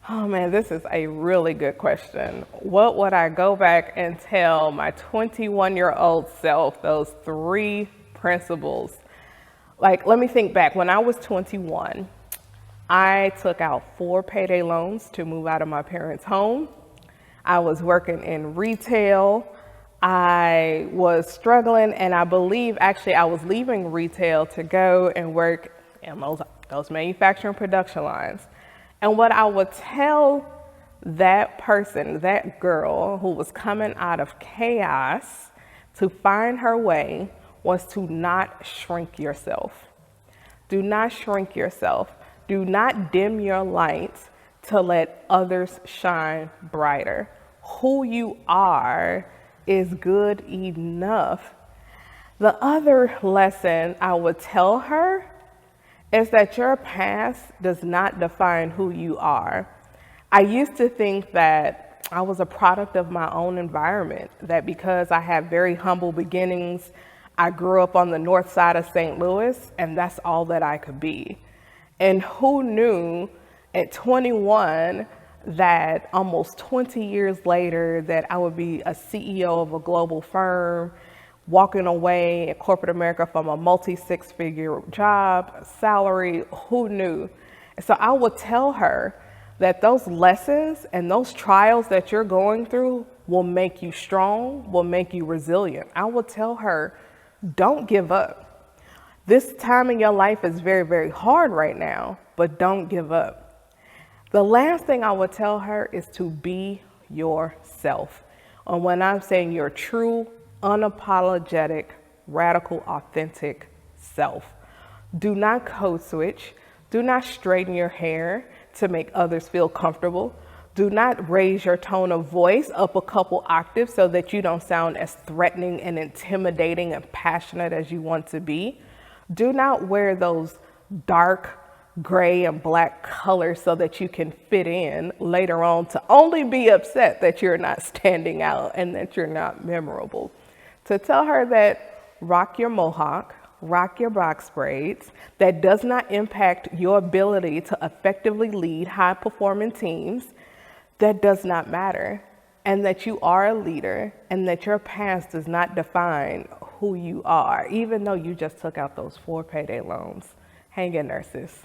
Oh man, this is a really good question. What would I go back and tell my 21-year-old self, those three principles? Like, let me think back. When I was 21, I took out 4 payday loans to move out of my parents' home. I was working in retail. I was struggling, and I believe actually I was leaving retail to go and work in those manufacturing production lines. And what I would tell that person, that girl who was coming out of chaos to find her way, was to not shrink yourself. Do not shrink yourself. Do not dim your light to let others shine brighter. Who you are is good enough. The other lesson I would tell her is that your past does not define who you are. I used to think that I was a product of my own environment, that because I had very humble beginnings, I grew up on the north side of St. Louis, and that's all that I could be. And who knew at 21 that almost 20 years later that I would be a CEO of a global firm, walking away in corporate America from a multi-6-figure job, salary, who knew? So I would tell her that those lessons and those trials that you're going through will make you strong, will make you resilient. I would tell her, don't give up. This time in your life is very, very hard right now, but don't give up. The last thing I would tell her is to be yourself. And when I'm saying your true, unapologetic, radical, authentic self. Do not code switch. Do not straighten your hair to make others feel comfortable. Do not raise your tone of voice up a couple octaves so that you don't sound as threatening and intimidating and passionate as you want to be. Do not wear those dark gray and black colors so that you can fit in later on to only be upset that you're not standing out and that you're not memorable. To tell her that rock your mohawk, rock your box braids, that does not impact your ability to effectively lead high-performing teams, that does not matter, and that you are a leader, and that your past does not define who you are, even though you just took out those 4 payday loans. Hang in there, sis.